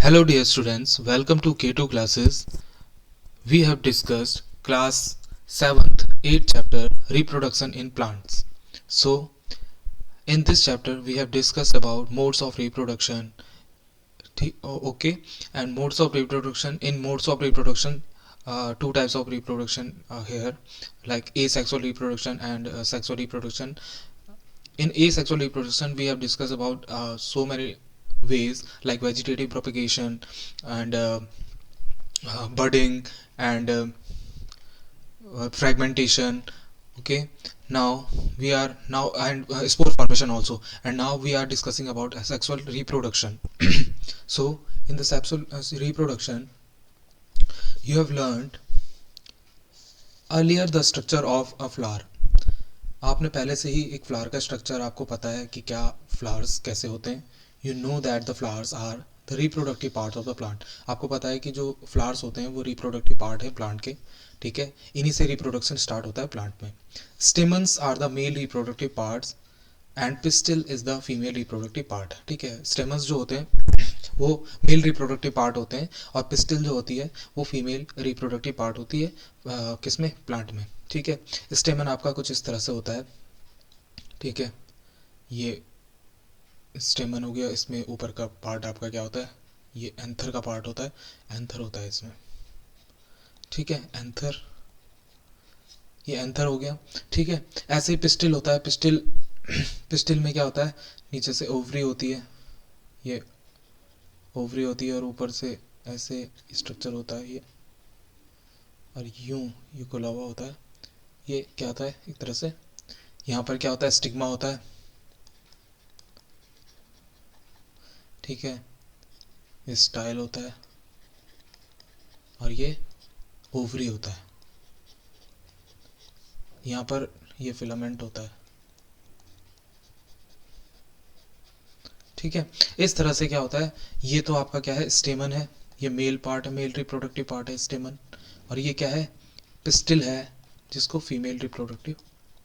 Hello dear students, welcome to K2 classes. We have discussed class 7th 8th chapter reproduction in plants. So in this chapter we have discussed about modes of reproduction. Okay, and modes of reproduction. In modes of reproduction, two types of reproduction here, like asexual reproduction and sexual reproduction. In asexual reproduction we have discussed about so many ways like vegetative propagation and budding and fragmentation. Okay, now we are now and spore formation also, and now we are discussing about sexual reproduction. So in the sexual reproduction you have learned earlier the structure of a flower. आपने पहले से ही एक flower का structure आपको पता है कि क्या फ्लावर्स कैसे होते हैं. You know that the flowers are the reproductive part of the plant. आपको पता है कि जो फ्लावर्स होते हैं वो रिप्रोडक्टिव पार्ट है प्लांट के. ठीक है, इन्हीं से रिप्रोडक्शन स्टार्ट होता है प्लांट में. Stamens are the male reproductive parts and pistil is the female reproductive part. ठीक है, स्टेमन्स जो होते हैं वो मेल रिप्रोडक्टिव पार्ट होते हैं और पिस्टिल जो होती है वो फीमेल रिप्रोडक्टिव पार्ट होती है. किसमें? प्लांट में. ठीक है, स्टेमन आपका कुछ इस तरह से होता है. ठीक है, ये स्टेमन हो गया. इसमें ऊपर का पार्ट आपका क्या होता है? ये एंथर का पार्ट होता है. एंथर होता है इसमें. ठीक है, एंथर, ये एंथर हो गया. ठीक है, ऐसे ही पिस्टिल होता है. पिस्टिल पिस्टिल में क्या होता है? नीचे से ओवरी होती है, ये ओवरी होती है और ऊपर से ऐसे स्ट्रक्चर होता है ये, और यूं खुला हुआ होता है. ये क्या होता है? एक तरह से यहाँ पर क्या होता है? स्टिग्मा होता है. ठीक है, ये स्टाइल होता है और ये ओवरी होता है. यहाँ पर ये फिलामेंट होता है. ठीक है, इस तरह से क्या होता है? ये तो आपका क्या है? स्टेमन है. ये मेल पार्ट है, मेल रिप्रोडक्टिव पार्ट है स्टेमन. और ये क्या है? पिस्टिल है, जिसको फीमेल रिप्रोडक्टिव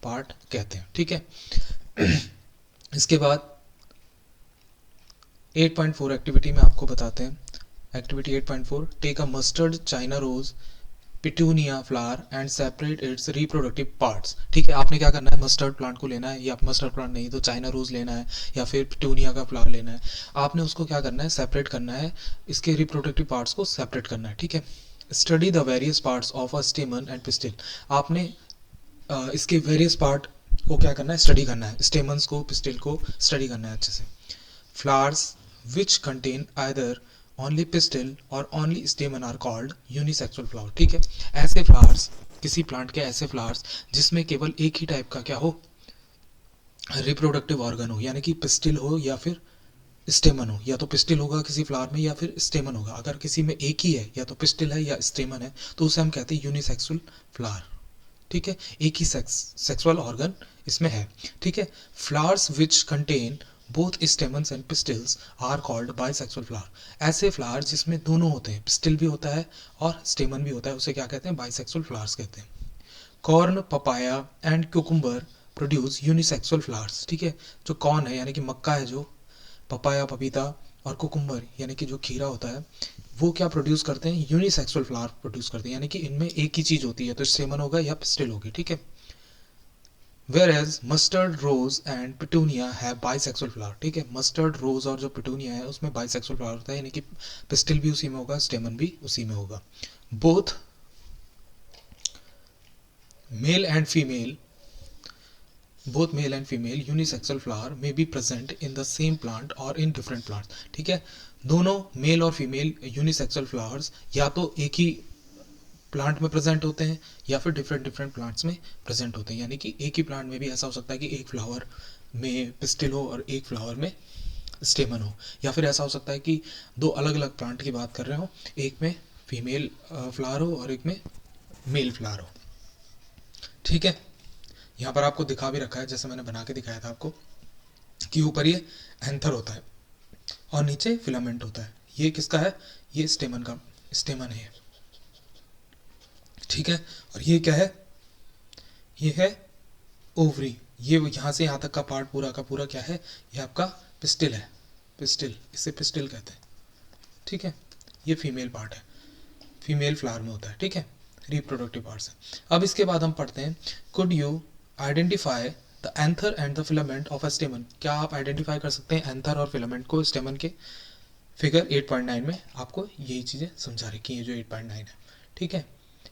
पार्ट कहते हैं. ठीक है, इसके बाद 8.4 एक्टिविटी में आपको बताते हैं. Activity 8.4, take a mustard China rose petunia flower and separate its reproductive parts. ठीक है, आपने क्या करना है? मस्टर्ड प्लांट को लेना है, या मस्टर्ड प्लांट नहीं तो चाइना रोज लेना है, या फिर पिटूनिया का फ्लावर लेना है. आपने उसको क्या करना है? सेपरेट करना है, इसके रिप्रोडक्टिव पार्ट्स को सेपरेट करना है. ठीक है, study the various parts of a स्टेमन and pistil. आपने इसके वेरियस पार्ट को क्या करना है? स्टडी करना है. स्टेमन्स को, पिस्टिल को स्टडी करना है अच्छे से. Flowers which contain either only pistil or only stamen are called unisexual flower. ठीक है, ऐसे फ्लावर्स, किसी प्लांट के ऐसे फ्लावर्स जिसमें केवल एक ही टाइप का क्या हो? रिप्रोडक्टिव ऑर्गन हो, यानी कि पिस्टिल हो या फिर स्टेमन हो. या तो पिस्टिल होगा किसी फ्लावर में या फिर स्टेमन होगा. अगर किसी में एक ही है, या तो पिस्टिल है या स्टेमन है, तो उसे हम कहते हैं यूनिसेक्सुअल फ्लावर. ठीक है, एक ही सेक्सुअल ऑर्गन इसमें है. ठीक है, flowers which contain both stamens and pistils are called bisexual flower. ऐसे फ्लावर जिसमें दोनों होते हैं, पिस्टिल भी होता है और स्टेमन भी होता है, उसे क्या कहते हैं? बाइसेक्सुअल फ्लावर्स कहते हैं. Corn, papaya and cucumber produce unisexual flowers. ठीक है, जो कॉर्न है यानी कि मक्का है, जो पपाया पपीता, और कुकुम्बर यानी कि जो खीरा होता है, वो क्या प्रोड्यूस करते हैं? यूनिसेक्सुअल फ्लावर प्रोड्यूस करते हैं, यानी कि इनमें एक ही चीज़ होती है, तो स्टेमन होगा या पिस्टिल होगी. ठीक है, whereas mustard rose and petunia have bisexual flower. ठीक है, मस्टर्ड रोज और जो पिटूनिया है उसमें बाइसेक्सुअल फ्लावर होता है, यानी कि पिस्टिल भी उसी में होगा, स्टेमन भी उसी में होगा. Both male and female both male and female unisexual flower may be present in the same plant or in different plants. ठीक है, दोनों मेल और फीमेल यूनिसेक्सुअल फ्लावर्स या तो एक ही प्लांट में प्रेजेंट होते हैं या फिर डिफरेंट डिफरेंट प्लांट्स में प्रेजेंट होते हैं. यानी कि एक ही प्लांट में भी ऐसा हो सकता है कि एक फ्लावर में पिस्टिल हो और एक फ्लावर में स्टेमन हो, या फिर ऐसा हो सकता है कि दो अलग अलग प्लांट की बात कर रहे हो, एक में फीमेल फ्लावर हो और एक में मेल फ्लावर हो. ठीक है, यहाँ पर आपको दिखा भी रखा है, जैसे मैंने बना के दिखाया था आपको, कि ऊपर ये एंथर होता है और नीचे फिलामेंट होता है. ये किसका है? ये स्टेमन का, स्टेमन है. ठीक है, और ये क्या है? ये है ओवरी. ये यहाँ से यहाँ तक का पार्ट पूरा का पूरा क्या है? ये आपका पिस्टिल है. पिस्टिल, इसे पिस्टिल कहते हैं. ठीक है, ये फीमेल पार्ट है, फीमेल फ्लावर में होता है, ठीक है, रिप्रोडक्टिव पार्ट्स है। अब इसके बाद हम पढ़ते हैं, could you identify the anther and the filament of a स्टेमन। क्या आप आइडेंटिफाई कर सकते हैं एंथर और फिलामेंट को स्टेमन के? फिगर 8.9 में आपको यही चीज़ें समझा रखी हैं जो 8.9 है, ठीक है।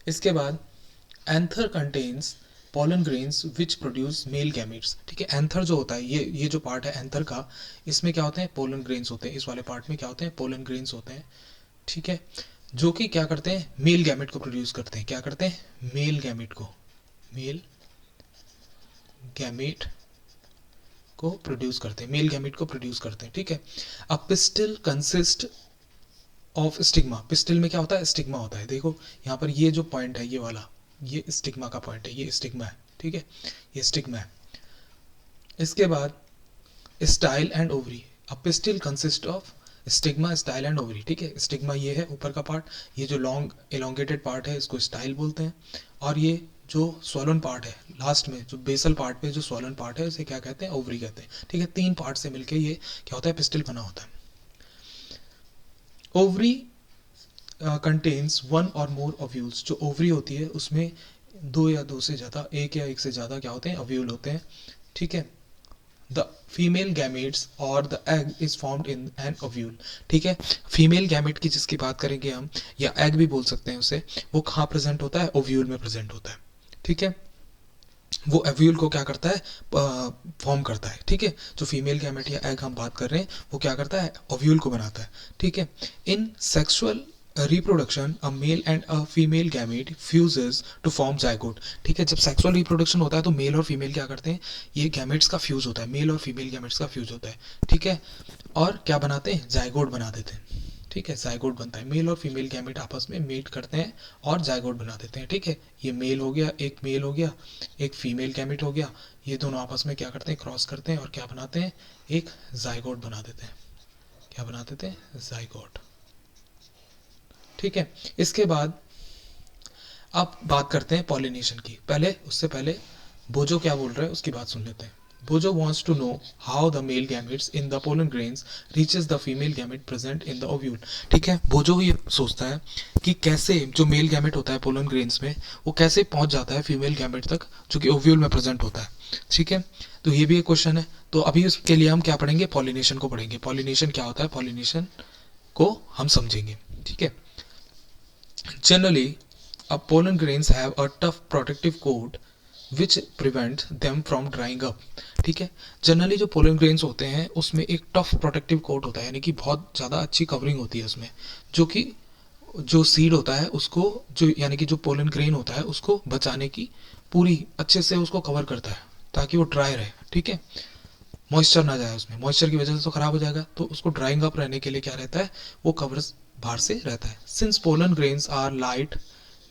इसके बाद anther contains pollen grains which produce male gametes, ठीक है। एंथर जो होता है, ये जो पार्ट है एंथर का, इसमें क्या होते हैं? पोलन ग्रेन्स होते हैं। इस वाले पार्ट में क्या होते हैं? पोलन ग्रेन्स होते हैं, ठीक है, जो कि क्या करते हैं? मेल गैमेट को प्रोड्यूस करते हैं। क्या करते हैं? मेल गैमेट को, मेल गैमेट को प्रोड्यूस करते हैं, मेल गैमेट को प्रोड्यूस करते हैं, ठीक है। A pistil consist of stigma. Pistil में क्या होता है? स्टिग्मा होता है। देखो यहाँ पर ये जो पॉइंट है, ये वाला, ये स्टिग्मा का पॉइंट है, ये स्टिग्मा है, ठीक है, ये स्टिग्मा है। इसके बाद style and ovary. A pistil consist of stigma, style and ovary, ठीक है। स्टिग्मा ये है ऊपर का पार्ट, ये जो लॉन्ग एलोंगेटेड पार्ट है इसको स्टाइल बोलते हैं, और ये जो स्वॉलन पार्ट है लास्ट में, जो बेसल पार्ट पे जो स्वॉलन पार्ट है उसे क्या कहते हैं? ओवरी कहते हैं, ठीक है। तीन पार्ट से मिलके ये क्या होता है? पिस्टिल बना होता है। ओवरी कंटेन्स वन और मोर ओव्यूल्स। जो ओवरी होती है उसमें दो या दो से ज़्यादा, एक या एक से ज़्यादा क्या होते हैं? ओव्यूल होते हैं, ठीक है। द फीमेल गैमेट्स और the egg is formed in an ovule, ठीक है। फीमेल गैमेट की जिसकी बात करेंगे हम, या एग भी बोल सकते हैं उसे, वो कहाँ प्रेजेंट होता है? ओव्यूल में प्रेजेंट होता है, ठीक है। वो ओव्यूल को क्या करता है? फॉर्म करता है, ठीक है। जो फीमेल गैमेट या एग हम बात कर रहे हैं वो क्या करता है? ओव्यूल को बनाता है, ठीक है। In sexual reproduction a male and a female gamete fuses to form zygote, ठीक है। जब सेक्सुअल रिप्रोडक्शन होता है तो मेल और फीमेल क्या करते हैं? ये गैमेट्स का फ्यूज होता है, मेल और फीमेल गैमेट्स का फ्यूज होता है, ठीक है, और क्या बनाते हैं? जाइगोट बना देते हैं, ठीक है। जाइगोट बनता है, मेल और फीमेल गैमेट आपस में मेट करते हैं और जाइगोट बना देते हैं, ठीक है। ये मेल हो गया, एक मेल हो गया, एक फीमेल गैमेट हो गया, ये दोनों आपस में क्या करते हैं? क्रॉस करते हैं और क्या बनाते हैं? एक जाइगोट बना देते हैं। क्या बना देते हैं? जाइगोट, ठीक है। इसके बाद अब बात करते हैं पॉलिनेशन की। उससे पहले बोजो क्या बोल रहा है उसकी बात सुन लेते हैं। बोजो wants to know how the male gametes in the pollen grains reaches the female gamete present in the ovule, ठीक है। बोजो ये सोचता है कि कैसे जो मेल गैमेट होता है पोलन ग्रेन्स में, वो कैसे पहुंच जाता है फीमेल गैमेट तक जो कि ओव्यूल में प्रेजेंट होता है, ठीक है। तो ये भी एक क्वेश्चन है। तो अभी उसके लिए हम क्या पढ़ेंगे? पॉलिनेशन को पढ़ेंगे। पॉलिनेशन क्या होता है? पॉलिनेशन को हम समझेंगे, ठीक है। Generally, pollen grains have a tough protective coat which prevent them from drying up, ठीक है। जनरली जो पोलन ग्रेन्स होते हैं उसमें एक टफ प्रोटेक्टिव कोट होता है, यानी कि बहुत ज़्यादा अच्छी कवरिंग होती है उसमें, जो कि जो सीड होता है उसको, जो यानी कि जो पोलन ग्रेन होता है उसको बचाने की पूरी अच्छे से उसको कवर करता है ताकि वो ड्राई रहे, ठीक है। मॉइस्चर ना जाए उसमें, मॉइस्चर की वजह से तो खराब हो जाएगा, तो उसको ड्राइंग अप रहने के लिए क्या रहता है? वो कवर बाहर से रहता है। Since pollen grains are light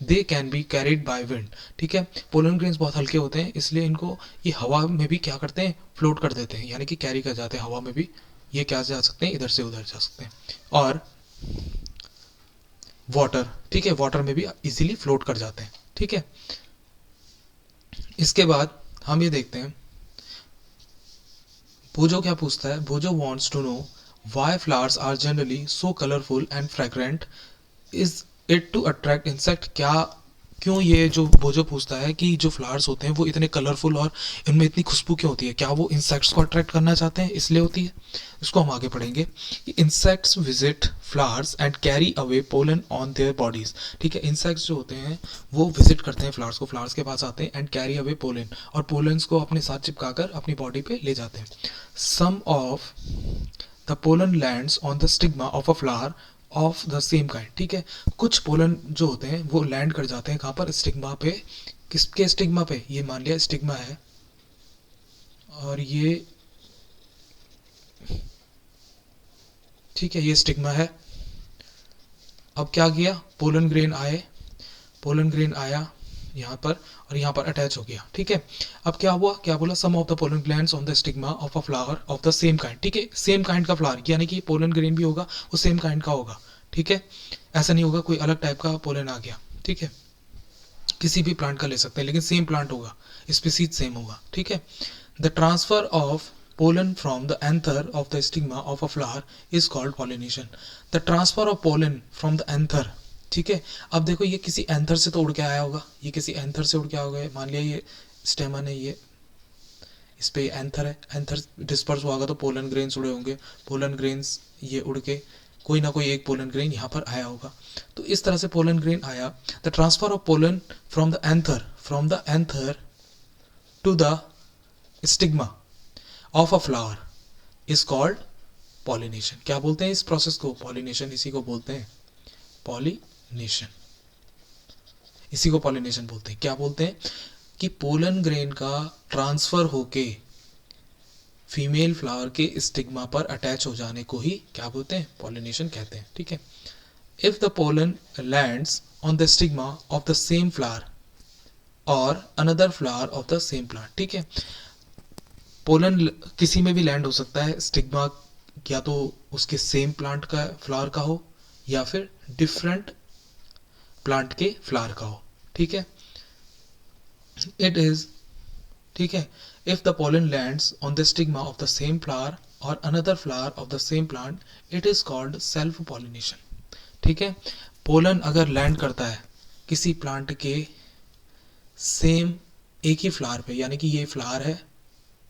they can be carried by wind, ठीक है। पोलन ग्रेन्स बहुत हल्के होते हैं इसलिए इनको ये हवा में भी क्या करते हैं? फ्लोट कर देते हैं, यानी कि कैरी कर जाते हैं हवा में भी। ये क्या जा सकते हैं? इधर से उधर जा सकते हैं। और वाटर, ठीक है, वाटर में भी इजीली फ्लोट कर जाते हैं, ठीक है। इसके बाद हम ये देखते हैं बोजो क्या पूछता है। बोजो wants to know why flowers are generally so colorful and fragrant, is it to attract insect। क्यों ये जो बोजो पूछता है कि जो फ्लावर्स होते हैं वो इतने कलरफुल और इनमें इतनी खुशबू क्यों होती है, क्या वो इंसेक्ट्स को अट्रैक्ट करना चाहते हैं इसलिए होती है? इसको हम आगे पढ़ेंगे। Insects visit flowers and carry away pollen on their bodies, ठीक है। इंसेक्ट्स जो होते हैं वो विजिट करते हैं फ्लावर्स को, फ्लावर्स के पास आते हैं एंड कैरी अवे पोलन, और पोलन्स को अपने साथ चिपकाकर अपनी बॉडी पे ले जाते हैं। Some of the pollen lands on the stigma of a flower of the same kind, ठीक है। कुछ पोलन जो होते हैं वो लैंड कर जाते हैं कहाँ पर? स्टिग्मा पे। किसके स्टिग्मा पे? ये मान लिया स्टिग्मा है और ये, ठीक है, ये स्टिग्मा है। अब क्या किया? पोलन ग्रेन आया यहाँ पर और यहाँ पर अटैच हो गया, ठीक है। अब क्या हुआ? क्या बोला? Some of the pollen glands on the stigma of a flower of the same kind, ठीक है। सेम काइंड का फ्लावर, यानी कि पोलन ग्रेन भी होगा वो सेम काइंड का होगा, ठीक है। ऐसा नहीं होगा कोई अलग टाइप का पोलन आ गया, ठीक है। किसी भी प्लांट का ले सकते हैं लेकिन सेम प्लांट होगा, स्पीसीज सेम होगा, ठीक है। The transfer of pollen from the anther of the stigma of a flower is called pollination. The transfer of pollen from the anther, ठीक है. अब देखो ये किसी एंथर से तो उड़ के आया होगा, ये किसी एंथर से उड़ के आ गया. मान लिया ये स्टेमन है, ये इस पे एंथर है, एंथर डिस्पर्स हुआ होगा तो पोलन ग्रेन्स उड़े होंगे, पोलन ग्रेन्स ये उड़ के कोई ना कोई एक पोलन ग्रेन यहाँ पर आया होगा. तो इस तरह से पोलन ग्रेन आया. The transfer of pollen from the anther to the stigma of a flower is called pollination. क्या बोलते हैं इस प्रोसेस को? पॉलिनेशन. इसी को बोलते हैं पॉलिनेशन. इसी को पॉलिनेशन बोलते हैं. क्या बोलते हैं कि पोलन ग्रेन का ट्रांसफर होके फीमेल फ्लावर के स्टिग्मा पर अटैच हो जाने को ही क्या बोलते हैं? पॉलिनेशन कहते हैं. ठीक है. If the pollen lands on the stigma of the same flower और another flower of the same plant. ठीक है. पोलन किसी में भी लैंड हो सकता है. स्टिग्मा या तो उसके सेम प्लांट का फ्लावर का हो या फिर डिफरेंट प्लांट के फ्लावर का हो. ठीक है. इट इज, ठीक है, if the pollen lands on the stigma of the same flower और another flower of the same plant it is called self pollination. ठीक है. पोलन अगर लैंड करता है किसी प्लांट के सेम एक ही फ्लावर पे, यानी कि ये फ्लावर है,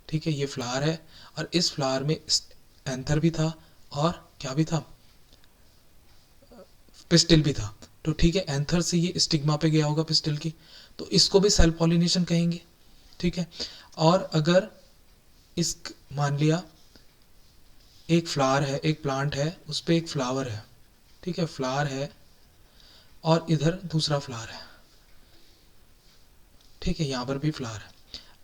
ठीक है, ये फ्लावर है और इस फ्लावर में एंथर भी था और क्या भी था? पिस्टिल भी था. तो ठीक है, एंथर से ये स्टिग्मा पे गया होगा पिस्टिल की, तो इसको भी सेल्फ पॉलिनेशन कहेंगे. ठीक है. और अगर इस, मान लिया एक फ्लावर है, एक प्लांट है, उस पे एक फ्लावर है, ठीक है, फ्लावर है और इधर दूसरा फ्लावर है, ठीक है, यहाँ पर भी फ्लावर है.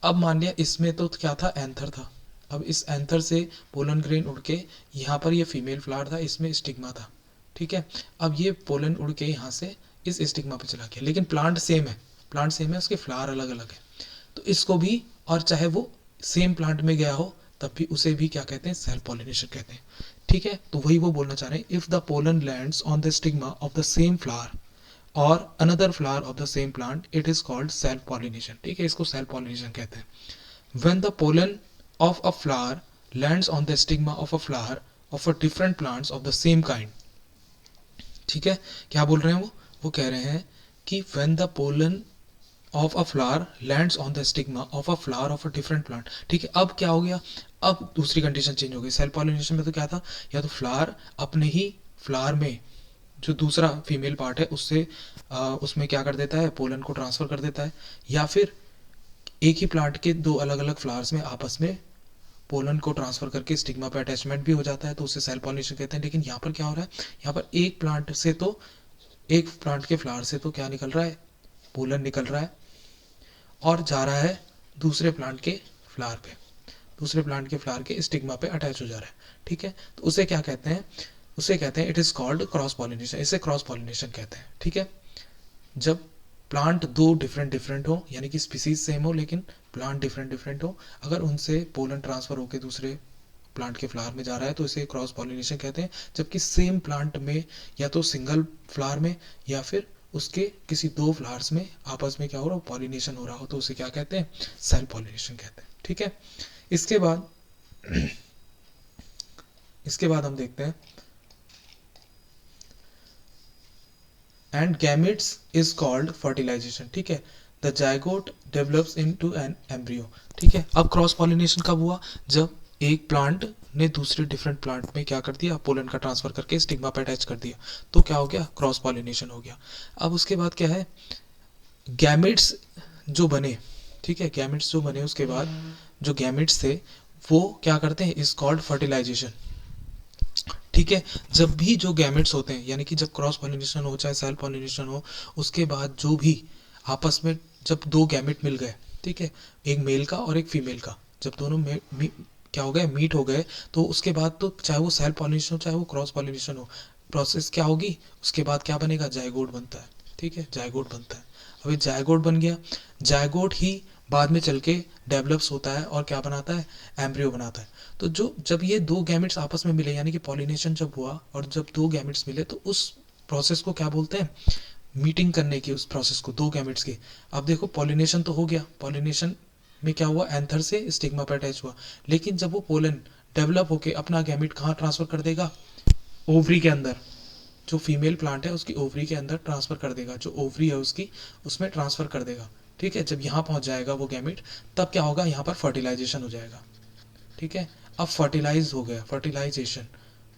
अब मान लिया इसमें तो क्या था? एंथर था. अब इस एंथर से पोलन ग्रेन उड़ के यहाँ पर ये फीमेल फ्लावर था, इसमें स्टिग्मा था. ठीक है. अब ये पोलन उड़ के यहाँ से इस स्टिग्मा पे चला गया, लेकिन प्लांट सेम है, प्लांट सेम है, उसके फ्लावर अलग अलग है. तो इसको भी, और चाहे वो सेम प्लांट में गया हो तब भी उसे भी क्या कहते हैं? सेल्फ पॉलिनेशन कहते हैं. ठीक है. तो वही वो बोलना चाह रहे हैं. If the pollen lands on the stigma of the same flower और another flower of the same plant it is called self pollination. ठीक है. इसको सेल्फ पॉलिनेशन कहते हैं. When the pollen of a flower lands on the stigma of a flower of a different plants of the same kind. ठीक है. क्या बोल रहे हैं वो कह रहे हैं कि when the pollen of a flower lands on the stigma of a flower of a different plant. ठीक है. अब क्या हो गया? अब दूसरी कंडीशन चेंज हो गई. सेल्फ पॉलिनेशन में तो क्या था? या तो फ्लावर अपने ही फ्लावर में जो दूसरा फीमेल पार्ट है उससे उसमें क्या कर देता है? पोलन को ट्रांसफर कर देता है, या फिर एक ही प्लांट के दो अलग अलग फ्लावर्स में आपस में पोलन को ट्रांसफर करके स्टिग्मा पे अटैचमेंट भी हो जाता है, तो उसे सेल्फ पॉलिनेशन कहते हैं. लेकिन यहाँ पर क्या हो रहा है? यहाँ पर एक प्लांट से तो, एक प्लांट के फ्लावर से तो क्या निकल रहा है? पोलन निकल रहा है और जा रहा है दूसरे प्लांट के फ्लावर पे, दूसरे प्लांट के फ्लावर के स्टिग्मा पे अटैच हो जा रहा है. ठीक है. तो उसे क्या कहते हैं? उसे कहते हैं, it is called cross pollination. इसे क्रॉस पॉलिनेशन कहते हैं. ठीक है. जब प्लांट दो डिफरेंट हो, यानी कि स्पीसीज सेम हो लेकिन प्लांट डिफरेंट हो, अगर उनसे पोलन ट्रांसफर होकर दूसरे प्लांट के फ्लावर में जा रहा है तो इसे क्रॉस पॉलिनेशन कहते हैं. जबकि सेम प्लांट में या तो सिंगल फ्लावर में या फिर उसके किसी दो फ्लावर्स में आपस में क्या हो रहा हो? पॉलिनेशन हो रहा हो, तो उसे क्या कहते हैं? सेल्फ पॉलिनेशन कहते हैं. ठीक है. इसके बाद हम देखते हैं and gametes is called fertilisation. ठीक है. The zygote develops into an embryo. ठीक है. अब क्रॉस पॉलिनेशन कब हुआ? जब एक प्लांट ने दूसरे डिफरेंट प्लांट में क्या कर दिया? पोलन का ट्रांसफर करके स्टिग्मा पे अटैच कर दिया, तो क्या हो गया? क्रॉस पॉलिनेशन हो गया. अब उसके बाद क्या है? गैमेट्स जो बने, ठीक है, गैमेट्स जो बने उसके बाद जो गैमेट्स थे वो क्या करते हैं? Is called fertilisation. ठीक है. जब भी जो गैमेट्स होते हैं, यानी कि जब क्रॉस पॉलिनेशन हो चाहे सेल्फ पॉलिनेशन हो, उसके बाद जो भी आपस में जब दो गैमेट मिल गए, ठीक है, एक मेल का और एक फीमेल का, जब दोनों क्या हो गए? मीट हो गए, तो उसके बाद तो चाहे वो सेल्फ पॉलिनेशन हो चाहे वो क्रॉस पॉलिनेशन हो, प्रोसेस क्या होगी? उसके बाद क्या बनेगा? जाइगोट बनता है. ठीक है. जाइगोट बनता है. अभी जाइगोट बन गया, जाइगोट ही बाद में चल के डेवलप्स होता है और क्या बनाता है? एम्ब्रियो बनाता है. तो जब ये दो गैमेट्स आपस में मिले, यानी कि पॉलिनेशन जब हुआ और जब दो गैमेट्स मिले, तो उस प्रोसेस को क्या बोलते हैं? मीटिंग करने की, उस प्रोसेस को, दो गैमेट्स की. अब देखो पॉलिनेशन तो हो गया, पॉलिनेशन में क्या हुआ, एंथर से स्टिग्मा पर अटैच हुआ। लेकिन जब वो पोलन डेवलप होके अपना गैमेट कहाँ ट्रांसफर कर देगा, ओवरी के अंदर, जो फीमेल प्लांट है उसकी ओवरी के अंदर ट्रांसफर कर देगा, जो ओवरी है उसकी उसमें ट्रांसफर कर देगा। ठीक है, जब यहाँ पहुंच जाएगा वो गैमेट, तब क्या होगा, यहाँ पर फर्टिलाइजेशन हो जाएगा। ठीक है, अब फर्टिलाइज हो गया, फर्टिलाइजेशन।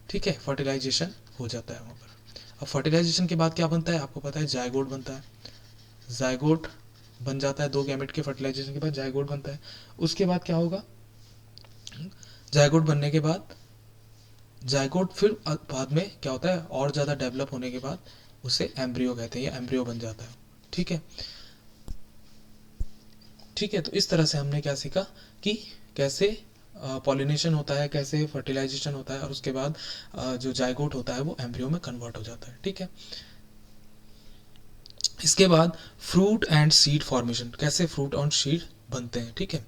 ठीक है, फर्टिलाइजेशन हो जाता है वहाँ पर। अब फर्टिलाइजेशन के बाद क्या बनता है, आपको पता है, जायगोट बनता है। जायगोट बन जाता है, दो गैमेट के फर्टिलाइजेशन के बाद जायगोट बनता है। उसके बाद क्या होगा, जायगोट बनने के बाद, जायगोट फिर बाद में क्या होता है, और ज़्यादा डेवलप होने के बाद उसे एम्ब्रियो कहते हैं, या एम्ब्रियो बन जाता है। ठीक है, ठीक है, तो इस तरह से हमने क्या सीखा कि कैसे पॉलिनेशन होता है, कैसे फर्टिलाइजेशन होता है, और उसके बाद जो जायगोट होता है वो एम्ब्रियो में कन्वर्ट हो जाता है। ठीक है, इसके बाद फ्रूट एंड सीड फॉर्मेशन, कैसे फ्रूट और सीड बनते हैं। ठीक है,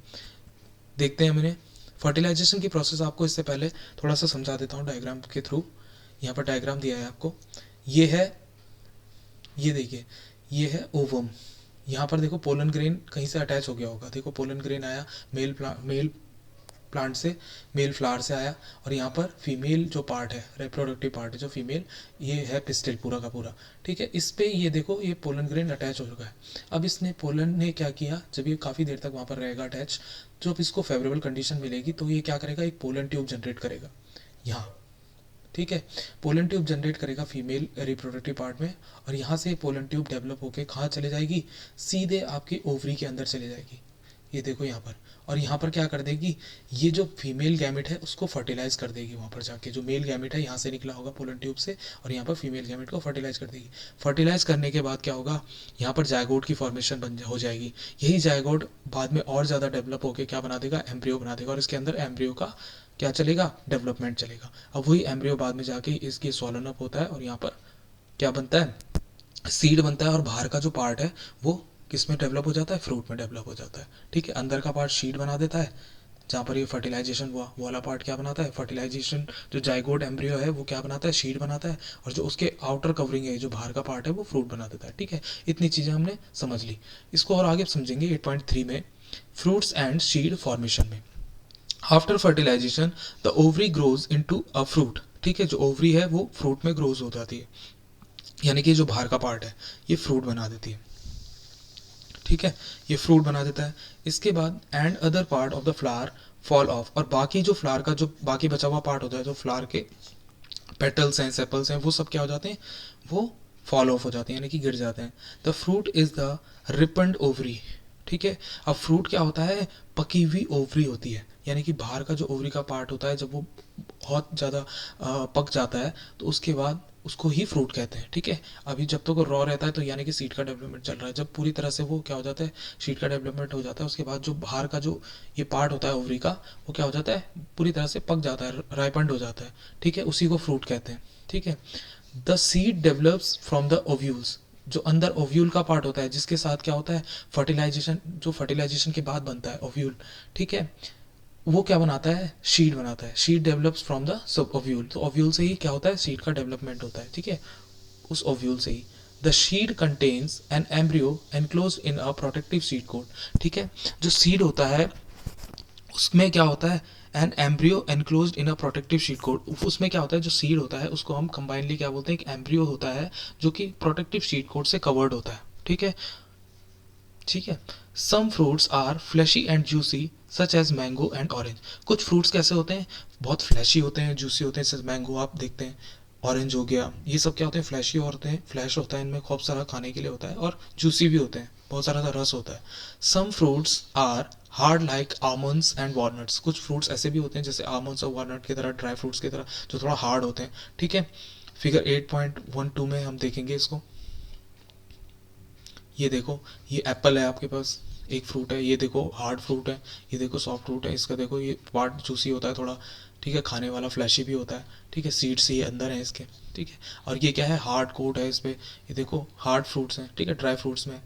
देखते हैं। मैंने फर्टिलाइजेशन की प्रोसेस आपको इससे पहले थोड़ा सा समझा देता हूँ डायग्राम के थ्रू। यहाँ पर डायग्राम दिया है आपको, ये है, ये देखिए, ये है ओवम। यहाँ पर देखो पोलन ग्रेन कहीं से अटैच हो गया होगा, देखो पोलन ग्रेन आया मेल प्लांट से, मेल फ्लावर से आया, और यहाँ पर फीमेल जो पार्ट है, रिप्रोडक्टिव पार्ट है जो फीमेल, ये है पिस्टिल पूरा का पूरा। ठीक है, इस पे ये देखो, ये पोलन ग्रेन अटैच हो चुका है। अब इसने, पोलन ने क्या किया, जब ये काफ़ी देर तक वहाँ पर रहेगा अटैच, जब इसको फेवरेबल कंडीशन मिलेगी तो ये क्या करेगा, एक पोलन ट्यूब जनरेट करेगा यहाँ। ठीक है, पोलन ट्यूब जनरेट करेगा फीमेल रिप्रोडक्टिव पार्ट में, और यहाँ से पोलन ट्यूब डेवलप होकर कहाँ चले जाएगी, सीधे आपकी ओवरी के अंदर चले जाएगी। ये देखो यहाँ पर, और यहाँ पर क्या कर देगी, ये जो फीमेल गैमेट है उसको फर्टिलाइज कर देगी वहाँ पर जाके, जो मेल गैमेट है यहाँ से निकला होगा पोलन ट्यूब से, और यहाँ पर फीमेल गैमेट को फर्टिलाइज कर देगी। फर्टिलाइज करने के बाद क्या होगा, यहाँ पर जायगोट की फॉर्मेशन हो जाएगी। यही जायगोट बाद में और ज़्यादा डेवलप होकर क्या बना देगा, एम्ब्रियो बना देगा, और इसके अंदर एम्ब्रियो का क्या चलेगा, डेवलपमेंट चलेगा। अब वही एम्ब्रियो बाद में जाके इसकी स्वॉलन अप होता है, और यहाँ पर क्या बनता है, सीड बनता है, और बाहर का जो पार्ट है वो किस में डेवलप हो जाता है, फ्रूट में डेवलप हो जाता है। ठीक है, अंदर का पार्ट सीड बना देता है, जहाँ पर ये फर्टिलाइजेशन हुआ वो वाला पार्ट क्या बनाता है, फर्टिलाइजेशन, जो जाइगोट एम्ब्रियो है वो क्या बनाता है, सीड बनाता है, और जो उसके आउटर कवरिंग है, जो बाहर का पार्ट है, वो फ्रूट बना देता है। ठीक है, इतनी चीज़ें हमने समझ ली। इसको और आगे समझेंगे 8.3 में, फ्रूट्स एंड सीड फॉर्मेशन में। After fertilisation the ovary grows into a fruit. ठीक है, जो ओवरी है वो फ्रूट में ग्रोज हो जाती है, यानी कि जो बाहर का पार्ट है ये फ्रूट बना देती है। ठीक है, ये फ्रूट बना देता है। इसके बाद and other part of the flower fall of, और बाकी जो फ्लावर का जो बाकी बचा हुआ पार्ट होता है, जो फ्लावर के पेटल्स हैं, सेपल्स हैं, वो सब क्या हो जाते हैं, वो फॉल ऑफ हो जाते हैं, यानी कि गिर जाते हैं। The fruit is the ripened ovary. ठीक है, अब फ्रूट क्या होता है, पकी हुई ओवरी होती है, यानी कि बाहर का जो ओवरी का पार्ट होता है, जब वो बहुत ज़्यादा पक जाता है तो उसके बाद उसको ही फ्रूट कहते हैं। ठीक है, अभी जब तक वो रॉ रहता है तो यानी कि सीड का डेवलपमेंट चल रहा है, जब पूरी तरह से वो क्या हो जाता है, सीड का डेवलपमेंट हो जाता है, उसके बाद जो बाहर का जो ये पार्ट होता है ओवरी का, वो क्या हो जाता है, पूरी तरह से पक जाता है, राइपन्ड हो जाता है। ठीक है, उसी को फ्रूट कहते हैं। ठीक है, the seed develops from the ovules, जो अंदर ओव्यूल का पार्ट होता है, जिसके साथ क्या होता है, फर्टिलाइजेशन, जो फर्टिलाइजेशन के बाद बनता है ओव्यूल। ठीक है, वो क्या बनाता है, शीड बनाता है। शीड develops from the sub ovule, तो ओव्यूल से ही क्या होता है, सीड का डेवलपमेंट होता है। ठीक है, उस ओव्यूल से ही। The seed contains an embryo enclose in a protective seed coat. ठीक है, जो सीड होता है उसमें क्या होता है, an embryo enclose in a protective seed coat. उसमें क्या होता है, जो सीड होता है उसको हम कंबाइनली क्या बोलते हैं, एक एम्ब्रियो होता है जो कि प्रोटेक्टिव शीट कोट से कवर्ड होता है। ठीक है, ठीक है। Some fruits are fleshy and juicy such as mango and orange. कुछ फ्रूट्स कैसे होते हैं, बहुत फ्लैशी होते हैं, जूसी होते हैं, जैसे मैंगो आप देखते हैं, ऑरेंज हो गया, ये सब क्या होते हैं, फ्लैशी होते हैं, फ्लैश होता है इनमें, खूब सारा खाने के लिए होता है, और जूसी भी होते हैं, बहुत सारा रस होता है। Some fruits are hard like almonds and walnuts. कुछ फ्रूट्स ऐसे भी होते हैं जैसे आमंड्स और वॉलनट की तरह, ड्राई फ्रूट्स की तरह, जो थोड़ा हार्ड होते हैं। ठीक है, फिगर 8.12 में हम देखेंगे इसको। ये देखो, ये एप्पल है आपके पास, एक फ्रूट है, ये देखो हार्ड फ्रूट है, ये देखो सॉफ्ट फ्रूट है, इसका देखो ये पार्ट जूसी होता है थोड़ा। ठीक है, खाने वाला फ्लैशी भी होता है। ठीक है, सीड्स ये अंदर है इसके। ठीक है, और ये क्या है, हार्ड कोट है इस पर, ये देखो हार्ड फ्रूट्स हैं। ठीक है, ड्राई फ्रूट्स में,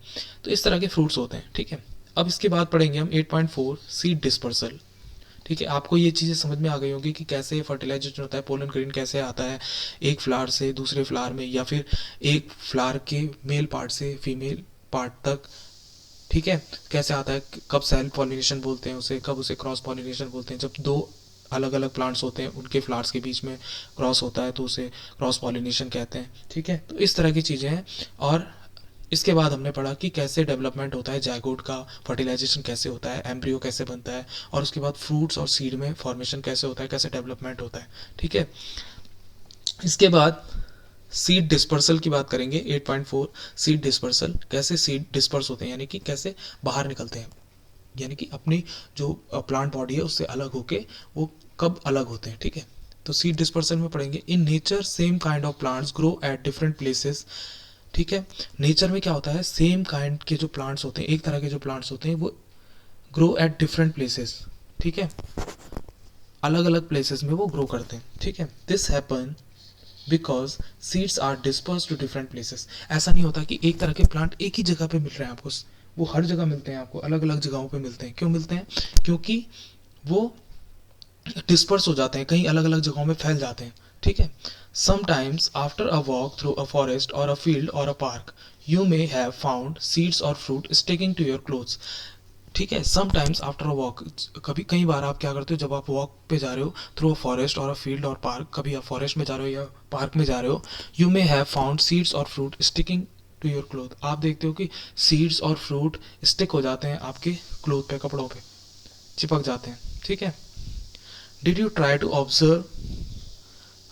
तो इस तरह के फ्रूट्स होते हैं। ठीक है, अब इसके बाद पढ़ेंगे हम 8.4 सीड डिस्पर्सल। ठीक है, आपको ये चीज़ें समझ में आ गई होंगी कि कैसे फर्टिलाइजेशन होता है, पोलन ग्रेन कैसे आता है एक फ्लावर से दूसरे फ्लावर में, या फिर एक फ्लावर के मेल पार्ट से फीमेल पार्ट तक ठीक है, कैसे आता है, कब सेल्फ पॉलिनेशन बोलते हैं उसे, कब उसे क्रॉस पॉलिनेशन बोलते हैं, जब दो अलग अलग प्लांट्स होते हैं उनके फ्लावर्स के बीच में क्रॉस होता है तो उसे क्रॉस पॉलिनेशन कहते हैं। ठीक है, तो इस तरह की चीज़ें हैं। और इसके बाद हमने पढ़ा कि कैसे डेवलपमेंट होता है जायगोट का, फर्टिलाइजेशन कैसे होता है, एम्ब्रियो कैसे बनता है, और उसके बाद फ्रूट्स और सीड में फॉर्मेशन कैसे होता है, कैसे डेवलपमेंट होता है। ठीक है, इसके बाद सीड डिस्पर्सल की बात करेंगे 8.4। सीड डिस्पर्सल, कैसे सीड डिस्पर्स होते हैं, यानी कि कैसे बाहर निकलते हैं, यानी कि अपनी जो प्लांट बॉडी है उससे अलग होके वो कब अलग होते हैं। ठीक है, तो सीड डिस्पर्सल में पढ़ेंगे in nature same kind of plants grow at different places. ठीक है, नेचर में क्या होता है, सेम काइंड के जो प्लांट्स होते हैं, एक तरह के जो प्लांट्स होते हैं वो ग्रो एट डिफरेंट प्लेसेस। ठीक है, अलग अलग प्लेसेस में वो ग्रो करते हैं। ठीक है, this happen because seeds are disperse to different places. ऐसा नहीं होता कि एक तरह के प्लांट एक ही जगह पे मिल रहे हैं आपको, वो हर जगह मिलते हैं आपको, अलग अलग जगहों पे मिलते हैं। क्यों मिलते हैं, क्योंकि वो डिस्पर्स हो जाते हैं, कहीं अलग अलग जगहों में फैल जाते हैं। ठीक है, sometimes after a walk through a forest और अ फील्ड और a park you may have found seeds और fruit sticking to your clothes. ठीक है, समटाइम्स आफ्टर अ वॉक, कभी कई बार आप क्या करते हो, जब आप वॉक पे जा रहे हो थ्रू अ फॉरेस्ट और अ फील्ड और पार्क, कभी आप फॉरेस्ट में जा रहे हो या पार्क में जा रहे हो, you may have found seeds और fruit sticking to your cloth. आप देखते हो कि सीड्स और फ्रूट स्टिक हो जाते हैं आपके क्लोथ पे, कपड़ों पे चिपक जाते हैं। ठीक है, did you try to observe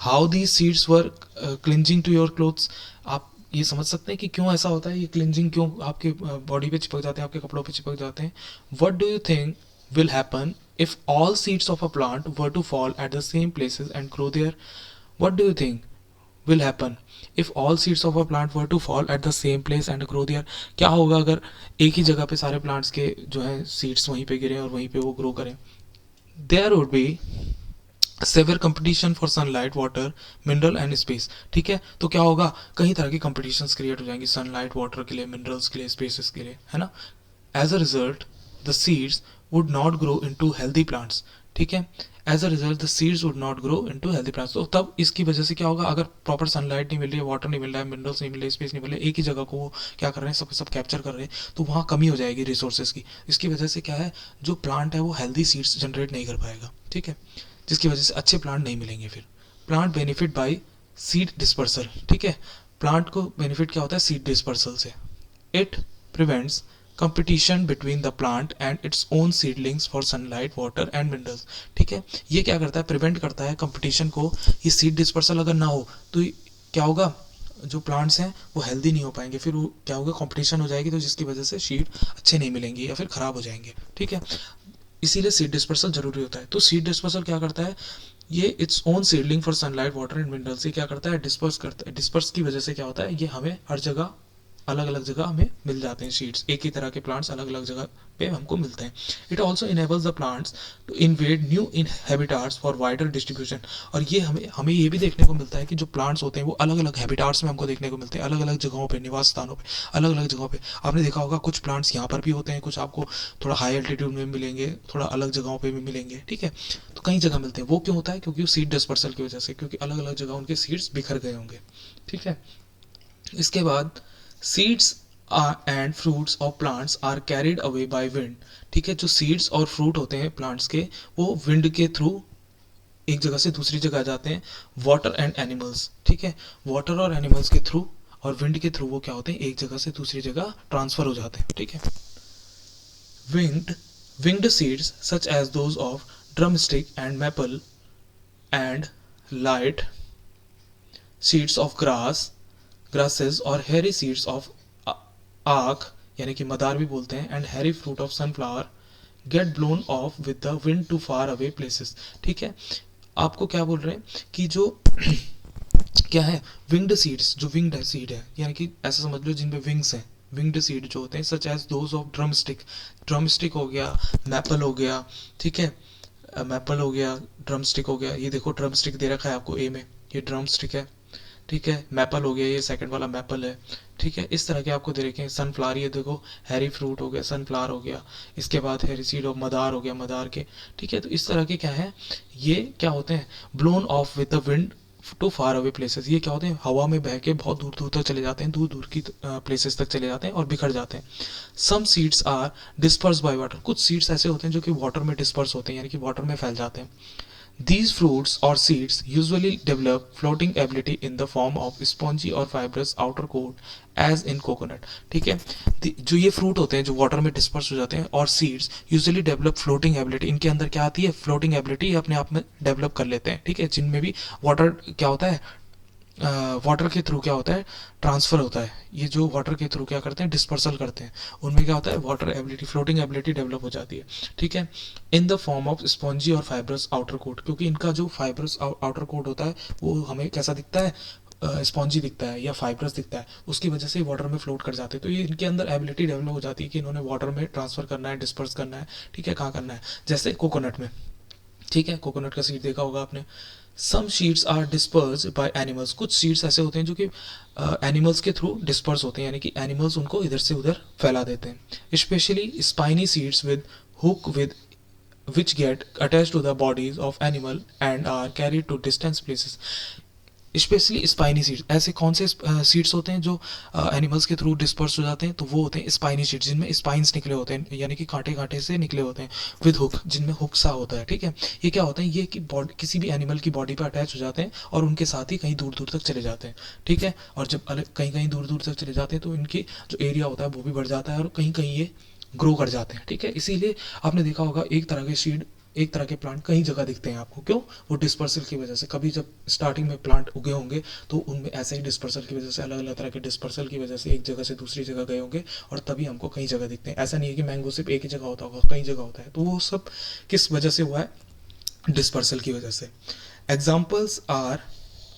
how the seeds were clinging to your clothes. आप ये समझ सकते हैं कि क्यों ऐसा होता है, ये क्लिंजिंग क्यों आपके बॉडी पे चिपक जाते हैं, आपके कपड़ों पे चिपक जाते हैं। What do you think will happen if all seeds of a plant were to fall at the same places and grow there. What do you think will happen if all seeds of a plant were to fall at the same place and grow there. क्या होगा अगर एक ही जगह पे सारे plants के जो है सीड्स वहीं पे गिरे और वहीं पे वो ग्रो करें। There would be severe competition for sunlight, water, mineral and space. ठीक है, तो क्या होगा, कई तरह की कंपटीशंस क्रिएट हो जाएंगी सनलाइट, वाटर के लिए, मिनरल्स के लिए, स्पेसेस के लिए, है ना। As a result the seeds would not grow into healthy plants. ठीक है, as a result the seeds would not grow into healthy plants. तो तब इसकी वजह से क्या होगा, अगर प्रॉपर सनलाइट नहीं मिल रही है, वाटर नहीं मिल रहा है, मिनरल्स नहीं मिल रहे, स्पेस नहीं मिल रही है, एक ही जगह को वो क्या कर रहे हैं, सब सब कैप्चर कर रहे हैं, तो वहाँ कमी हो जाएगी रिसोर्सेज की। इसकी वजह से क्या है, जो प्लांट है वो हेल्दी सीड्स जनरेट नहीं कर पाएगा। ठीक है, जिसकी वजह से अच्छे प्लांट नहीं मिलेंगे। फिर plant benefit by seed dispersal. ठीक है, प्लांट को बेनिफिट क्या होता है सीड डिस्पर्सल से। It prevents competition between the plant and its own seedlings for sunlight, water and minerals. ठीक है, ये क्या करता है, प्रिवेंट करता है कंपटीशन को। ये सीड डिस्पर्सल अगर ना हो तो क्या होगा, जो प्लांट्स हैं वो हेल्दी नहीं हो पाएंगे, फिर वो क्या होगा, कंपटीशन हो जाएगी, तो जिसकी वजह से सीड अच्छे नहीं मिलेंगे या फिर खराब हो जाएंगे। ठीक है, इसीलिए सीड डिस्पर्सल जरूरी होता है। तो सीड डिस्पर्सल क्या करता है, ये its own seedling for sunlight, water and minerals, ये क्या करता है, डिस्पर्स करता है। डिस्पर्स की वजह से क्या होता है, ये हमें हर जगह अलग अलग जगह हमें मिल जाते हैं सीड्स, एक ही तरह के प्लांट्स अलग अलग जगह पे हमको मिलते हैं। It also enables the plants to invade new in habitats for wider distribution. और ये हमें हमें ये भी देखने को मिलता है कि जो प्लांट्स होते हैं वो अलग अलग हैबिटाट्स में हमको देखने को मिलते हैं, अलग अलग जगहों पे, निवास स्थानों पे, अलग अलग जगहों पे। आपने देखा होगा कुछ प्लांट्स यहाँ पर भी होते हैं, कुछ आपको थोड़ा हाई एल्टीट्यूड में मिलेंगे, थोड़ा अलग जगहों पे भी मिलेंगे। ठीक है, तो कई जगह मिलते हैं। वो क्यों होता है, क्योंकि वो सीड डिस्पर्सल की वजह से, क्योंकि अलग अलग जगह उनके सीड्स बिखर गए होंगे। ठीक है, इसके बाद seeds and fruits of plants are carried away by wind. ठीक है, जो सीड्स और फ्रूट होते हैं प्लांट्स के, वो विंड के थ्रू एक जगह से दूसरी जगह जाते हैं। वाटर एंड एनिमल्स, ठीक है, वाटर और एनिमल्स के थ्रू और विंड के थ्रू वो क्या होते हैं, एक जगह से दूसरी जगह ट्रांसफर हो जाते हैं। ठीक है, winged seeds such as those of drumstick and maple and light seeds of grasses or hairy seeds of आक, यानी कि मदार भी बोलते हैं, and hairy fruit of sunflower get blown off with the wind to far away places. ठीक है, आपको क्या बोल रहे हैं कि जो क्या है, विंग्ड सीड्स, जो विंग्ड सीड है, यानी कि ऐसा समझ लो जिनपे विंग्स हैं, विंग्ड सीड जो होते हैं, such as those of drumstick हो गया, मैपल हो गया। ठीक है, मैपल हो गया, ड्रमस्टिक हो गया, ये देखो ड्रमस्टिक दे रखा है आपको ए में, ये ड्रमस्टिक है। ठीक है, मैपल हो गया, ये सेकंड वाला मैपल है। ठीक है, इस तरह के आपको दे रखे हैं। सनफ्लावर, ये देखो हैरी फ्रूट हो गया, सनफ्लावर हो गया। इसके बाद हैरी सीड ऑफ मदार हो गया, मदार के। ठीक है, तो इस तरह के क्या है, ये क्या होते हैं, blown off with the wind to far away places. ये क्या होते हैं, हवा में बह के बहुत दूर दूर तक चले जाते हैं, दूर दूर की प्लेसेस तक चले जाते हैं और बिखर जाते हैं। Some seeds are disperse by water. कुछ सीड्स ऐसे होते हैं जो कि वाटर में डिस्पर्स होते हैं, यानी कि वाटर में फैल जाते हैं। These fruits or seeds usually develop floating ability in the form of spongy or fibrous outer coat as in coconut। ठीक है, जो ये फ्रूट होते हैं जो वाटर में डिस्पर्स हो जाते हैं, और seeds usually develop floating ability. इनके अंदर क्या आती है, फ्लोटिंग एबिलिटी अपने आप में डेवलप कर लेते हैं। ठीक है, जिनमें भी वाटर क्या होता है, वाटर के थ्रू क्या होता है, ट्रांसफर होता है। ये जो वाटर के थ्रू क्या करते हैं, डिस्पर्सल करते हैं, उनमें क्या होता है, water ability, floating ability develop हो जाती है। ठीक है, in the form of spongy और फाइब्रस आउटर कोट, क्योंकि इनका जो फाइब्रस आउटर कोट होता है वो हमें कैसा दिखता है, स्पॉन्जी दिखता है या फाइब्रस दिखता है, उसकी वजह से वाटर में फ्लोट कर जाते हैं। तो ये इनके अंदर एबिलिटी डेवलप हो जाती है कि इन्होंने वाटर में ट्रांसफर करना है, डिस्पर्स करना है। ठीक है, कहाँ करना है, जैसे कोकोनट में। ठीक है, कोकोनट का सीड देखा होगा आपने। Some seeds are disperse by animals. कुछ सीड्स ऐसे होते हैं जो कि एनिमल्स के थ्रू डिस्पर्स होते हैं, यानी कि एनिमल्स उनको इधर से उधर फैला देते हैं। Specially spiny seeds with hook with which get attached to the bodies of animal and are carried to distant places। Specially spiny seeds, ऐसे कौन से सीड्स होते हैं जो एनिमल्स के थ्रू डिस्पर्स हो जाते हैं, तो वो होते हैं स्पाइनी सीड्स, जिनमें स्पाइंस निकले होते हैं, यानी कि कांटे कांटे से निकले होते हैं। विद हुक, जिनमें हुक सा होता है। ठीक है, ये क्या होता है, ये कि बॉडी, किसी भी एनिमल की बॉडी पर अटैच हो जाते हैं और उनके साथ ही कहीं दूर दूर तक चले जाते हैं। ठीक है, और जब अलग कहीं कहीं दूर दूर तक चले जाते हैं तो इनकी जो एरिया होता है वो भी बढ़ जाता है और कहीं कहीं ये ग्रो कर जाते हैं। ठीक है, इसीलिए आपने देखा होगा एक तरह के सीड, एक तरह के प्लांट कई जगह दिखते हैं आपको। क्यों, वो डिस्पर्सल की वजह से। कभी जब स्टार्टिंग में प्लांट उगे होंगे तो उनमें ऐसे ही डिस्पर्सल की वजह से, अलग अलग तरह के डिस्पर्सल की वजह से एक जगह से दूसरी जगह गए होंगे और तभी हमको कई जगह दिखते हैं। ऐसा नहीं है कि मैंगो सिर्फ एक ही जगह होता होगा, कई जगह होता है। तो वो सब किस वजह से हुआ है, डिस्पर्सल की वजह से। Examples are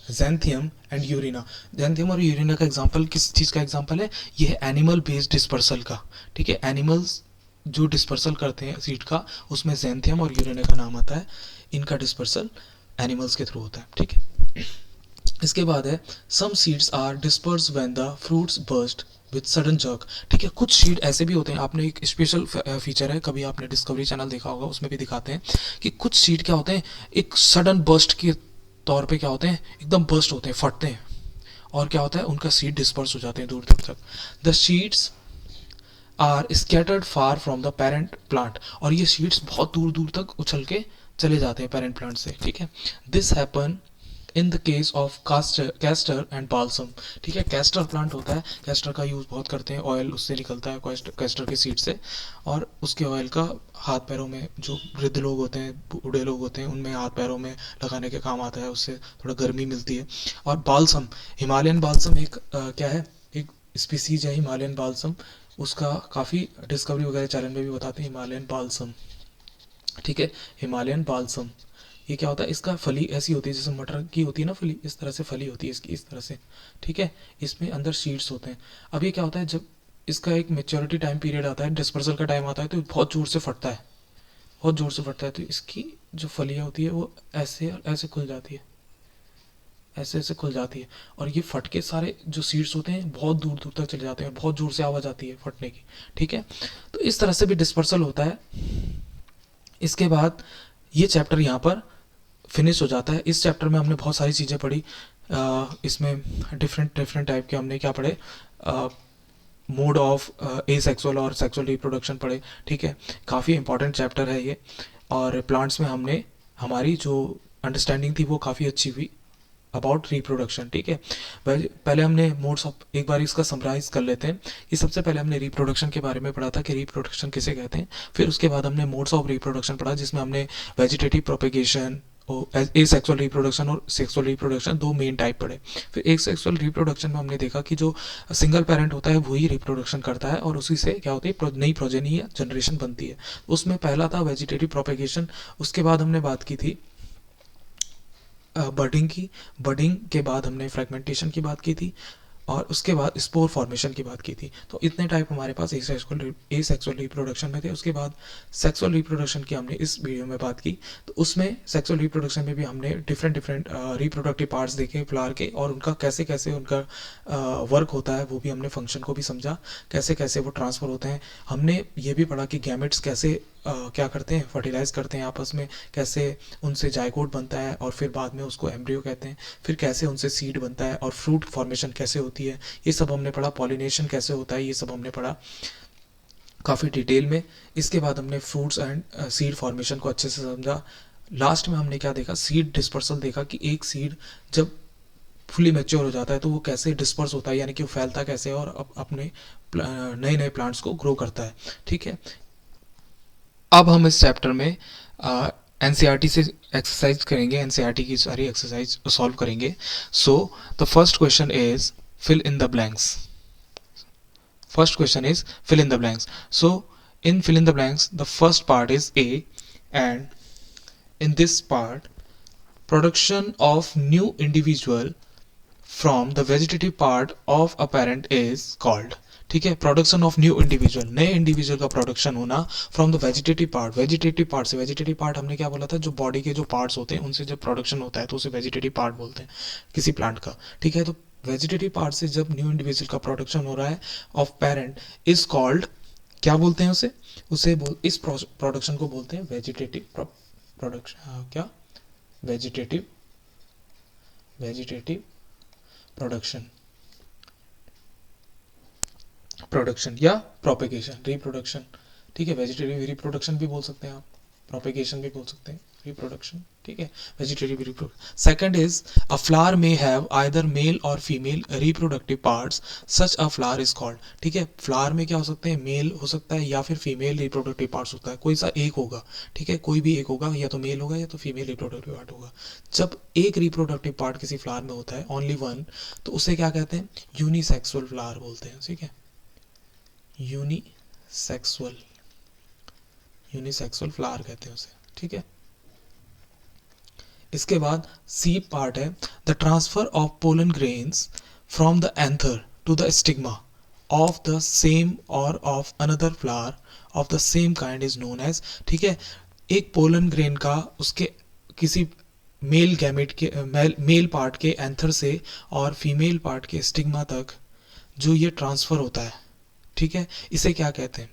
Xanthium and Urena. Xanthium और यूरिना का एग्जाम्पल किस चीज़ का एग्जाम्पल है, ये है एनिमल बेस्ड डिस्पर्सल का। ठीक है, एनिमल्स जो डिस्पर्सल करते हैं सीड का, उसमें जेंथियम और यूरिना का नाम आता है। इनका डिस्पर्सल एनिमल्स के थ्रू होता है। ठीक है, इसके बाद है some seeds are disperse when the fruits burst with sudden jerk. ठीक है, कुछ सीड ऐसे भी होते हैं, आपने एक स्पेशल फीचर है, कभी आपने डिस्कवरी चैनल देखा होगा, उसमें भी दिखाते हैं कि कुछ सीड क्या होते हैं, एक सडन बर्स्ट के तौर पे क्या होते हैं, एकदम बर्स्ट होते हैं, फटते हैं, और क्या होता है, उनका सीड डिस्पर्स हो जाते हैं दूर दूर तक। The seeds are scattered far from the parent plant, और ये सीड्स बहुत दूर दूर तक उछल के चले जाते हैं पेरेंट प्लांट से। ठीक है, this happen in the case of castor and balsam. ठीक है, कैस्टर प्लांट होता है, कैस्टर का यूज़ बहुत करते हैं, ऑयल उससे निकलता है कैस्टर के सीड से, और उसके ऑयल का हाथ पैरों में, जो वृद्ध लोग होते हैं, बूढ़े लोग होते हैं, उनमें हाथ पैरों में लगाने के काम आता है, उससे थोड़ा गर्मी मिलती है। और बाल्सम, हिमालयन बाल्सम एक क्या है, एक स्पीसीज है हिमालयन बाल्सम, उसका काफ़ी डिस्कवरी वगैरह चैनल में भी बताते हैं, हिमालयन बाल्सम। ठीक है, हिमालयन बाल्सम, ये क्या होता है, इसका फली ऐसी होती है जैसे मटर की होती है ना फली, इस तरह से फली होती है इसकी, इस तरह से। ठीक है, इसमें अंदर सीड्स होते हैं। अब ये क्या होता है, जब इसका एक मेच्योरिटी टाइम पीरियड आता है, डिस्पर्सल का टाइम आता है, तो बहुत ज़ोर से फटता है, बहुत ज़ोर से फटता है। तो इसकी जो फलियाँ होती है वो ऐसे ऐसे खुल जाती है, ऐसे ऐसे खुल जाती है, और ये फट के सारे जो सीड्स होते हैं बहुत दूर दूर तक चले जाते हैं, बहुत ज़ोर से आवाज़ आती है फटने की। ठीक है, तो इस तरह से भी डिस्पर्सल होता है। इसके बाद ये चैप्टर यहाँ पर फिनिश हो जाता है। इस चैप्टर में हमने बहुत सारी चीज़ें पढ़ी, इसमें डिफरेंट डिफरेंट टाइप के हमने क्या पढ़े, मोड ऑफ ए सेक्सुअल और सेक्सुअल रिप्रोडक्शन पढ़े। ठीक है, काफ़ी इंपॉर्टेंट चैप्टर है ये, और प्लांट्स में हमने हमारी जो अंडरस्टैंडिंग थी वो काफ़ी अच्छी हुई अबाउट रिप्रोडक्शन। ठीक है, पहले हमने मोड्स ऑफ, एक बार इसका समराइज कर लेते हैं कि सबसे पहले हमने रिप्रोडक्शन के बारे में पढ़ा था कि रिप्रोडक्शन किसे कहते हैं। फिर उसके बाद हमने मोड्स ऑफ रिप्रोडक्शन पढ़ा, जिसमें हमने वेजिटेटिव प्रोपेगेशन, ए सेक्सुअल रिप्रोडक्शन और सेक्सुअल रिप्रोडक्शन, दो मेन टाइप पढ़े। फिर एक सेक्सुअल रिप्रोडक्शन में हमने देखा कि जो सिंगल पेरेंट होता है वही रिप्रोडक्शन करता है, और उसी से क्या होती है, नई प्रोजेनी या जनरेशन बनती है। उसमें पहला था वेजिटेटिव प्रोपेगेशन। उसके बाद हमने बात की थी बर्डिंग की, बर्डिंग के बाद हमने फ्रेगमेंटेशन की बात की थी, और उसके बाद स्पोर फॉर्मेशन की बात की थी। तो इतने टाइप हमारे पास ए सेक्सुअल रिप्रोडक्शन में थे। उसके बाद सेक्सुअल रिप्रोडक्शन की हमने इस वीडियो में बात की। तो उसमें सेक्सुअल रिप्रोडक्शन में भी हमने डिफरेंट रिप्रोडक्टिव पार्ट्स देखे फ्लावर के, और उनका कैसे कैसे उनका वर्क होता है वो भी हमने, फंक्शन को भी समझा, कैसे कैसे वो ट्रांसफ़र होते हैं। हमने ये भी पढ़ा कि गैमेट्स कैसे क्या करते हैं, फर्टिलाइज करते हैं आपस में, कैसे उनसे जायगोट बनता है और फिर बाद में उसको एम्ब्रियो कहते हैं, फिर कैसे उनसे सीड बनता है और फ्रूट फॉर्मेशन कैसे होती है, ये सब हमने पढ़ा। पॉलिनेशन कैसे होता है, ये सब हमने पढ़ा काफ़ी डिटेल में। इसके बाद हमने फ्रूट्स एंड सीड फॉर्मेशन को अच्छे से समझा। लास्ट में हमने क्या देखा, सीड डिस्पर्सल देखा कि एक सीड जब फुली मैच्योर हो जाता है तो वो कैसे डिस्पर्स होता है, यानी कि वो फैलता कैसे है और अपने नए नए प्लांट्स को ग्रो करता है। ठीक है, अब हम इस चैप्टर में एनसीईआरटी से एक्सरसाइज करेंगे, एनसीईआरटी की सारी एक्सरसाइज सॉल्व करेंगे। So the first question is fill in the blanks. First question is fill in the blanks. So in fill in the blanks, the first part is A, and in this part, production of new individual from the vegetative part of a parent is called। ठीक है, production of new individual, नए individual का production होना from the vegetative part. Vegetative part से, vegetative part हमने क्या बोला था, जो बॉडी के जो पार्ट्स होते हैं उनसे जब प्रोडक्शन होता है तो उसे वेजिटेटिव पार्ट बोलते हैं किसी प्लांट का। ठीक है, तो वेजिटेटिव पार्ट से जब न्यू इंडिविजुअल का प्रोडक्शन हो रहा है ऑफ पेरेंट इज कॉल्ड, क्या बोलते हैं उसे इस प्रोडक्शन को बोलते हैं वेजिटेटिव प्रोडक्शन। क्या, वेजिटेटिव प्रोडक्शन या प्रोपेगेशन, रिप्रोडक्शन। ठीक है, वेजिटेटिव रिप्रोडक्शन भी बोल सकते हैं आप, प्रोपेगेशन भी बोल सकते हैं, रिप्रोडक्शन। ठीक है, vegetative reproduction. Second is a flower may have either male और female reproductive parts, such a flower is called. ठीक है, फ्लावर में क्या हो सकते हैं, मेल हो सकता है या फिर फीमेल रिप्रोडक्टिव पार्ट्स होता है, कोई सा एक होगा। ठीक है, कोई भी एक होगा, या तो मेल होगा या तो फीमेल रिप्रोडक्टिव पार्ट होगा। जब एक रिप्रोडक्टिव पार्ट किसी फ्लावर में होता है, ओनली वन, तो उसे क्या कहते हैं, यूनिसेक्सुअल फ्लावर बोलते हैं। ठीक है, यूनिसेक्सुअल फ्लावर कहते हैं उसे। ठीक है, इसके बाद सी पार्ट है, the transfer of pollen grains from the anther to the stigma of the same और of another flower of the same kind is known as. ठीक है, एक पोलन ग्रेन का उसके किसी मेल गैमेट के मेल पार्ट के एंथर से और फीमेल पार्ट के स्टिग्मा तक जो ये ट्रांसफर होता है, ठीक है, इसे क्या कहते हैं,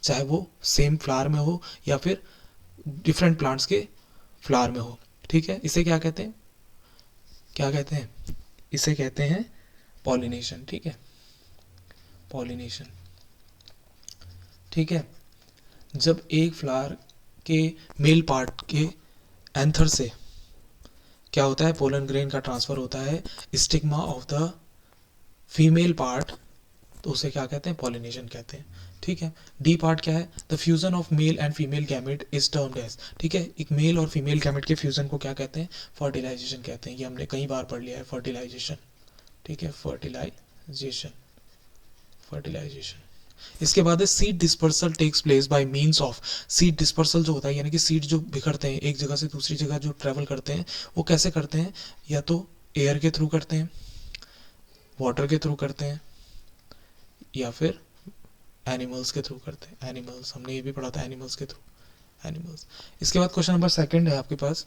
चाहे वो सेम फ्लावर में हो या फिर डिफरेंट प्लांट्स के फ्लावर में हो। ठीक है, इसे क्या कहते हैं, इसे कहते हैं पॉलिनेशन। ठीक है, पॉलिनेशन। ठीक है, जब एक फ्लावर के मेल पार्ट के एंथर से क्या होता है, पोलन ग्रेन का ट्रांसफर होता है stigma of the female part, तो उसे क्या कहते हैं, पॉलिनेशन कहते हैं। ठीक है, डी पार्ट क्या है, the fusion of male and female gamete is termed as. ठीक है, एक मेल और फीमेल गैमेट के फ्यूजन को क्या कहते हैं, फर्टिलाइजेशन कहते हैं। ये हमने कई बार पढ़ लिया है, फर्टिलाइजेशन। ठीक है, फर्टिलाइजेशन। इसके बाद है seed dispersal takes place by means of. Seed dispersal जो होता है, यानी कि सीड जो बिखरते हैं एक जगह से दूसरी जगह जो ट्रेवल करते हैं, वो कैसे करते हैं, या तो एयर के थ्रू करते हैं, वाटर के थ्रू करते हैं, या फिर एनिमल्स के थ्रू करते हैं। एनिमल्स हमने ये भी पढ़ा था, एनिमल्स के थ्रू, एनिमल्स। इसके बाद क्वेश्चन नंबर सेकंड है आपके पास।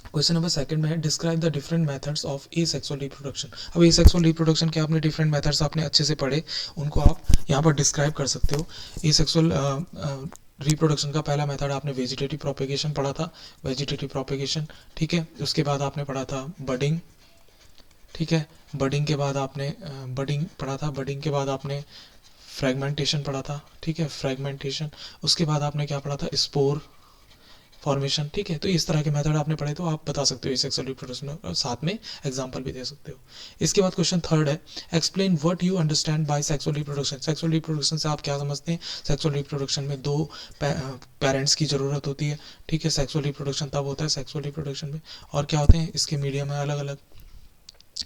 क्वेश्चन नंबर सेकंड में है, describe the different methods of asexual reproduction. अब एसेक्सुअल रिप्रोडक्शन के आपने डिफरेंट मेथड्स आपने अच्छे से पढ़े, उनको आप यहाँ पर डिस्क्राइब कर सकते हो। एसेक्सुअल रिप्रोडक्शन का पहला मेथड आपने वेजिटेटिव प्रोपेगेशन पढ़ा था, वेजिटेटिव प्रोपेगेशन। ठीक है, उसके बाद आपने पढ़ा था बडिंग। ठीक है, बडिंग के बाद आपने बडिंग पढ़ा था, बडिंग के बाद आपने फ्रेगमेंटेशन पढ़ा था। ठीक है, फ्रेगमेंटेशन। उसके बाद आपने क्या पढ़ा था, स्पोर फॉर्मेशन। ठीक है, तो इस तरह के मेथड आपने पढ़े तो आप बता सकते हो सेक्सुअल रिप्रोडक्शन, और साथ में एग्जांपल भी दे सकते हो। इसके बाद क्वेश्चन थर्ड है, explain what you understand by sexual reproduction. Sexual reproduction से आप क्या समझते हैं। सेक्सुअल रिप्रोडक्शन में दो पेरेंट्स की ज़रूरत होती है। ठीक है, सेक्सुअल रिप्रोडक्शन तब होता है सेक्सुअल रिप्रोडक्शन में, और क्या होते हैं इसके मीडियम है अलग अलग।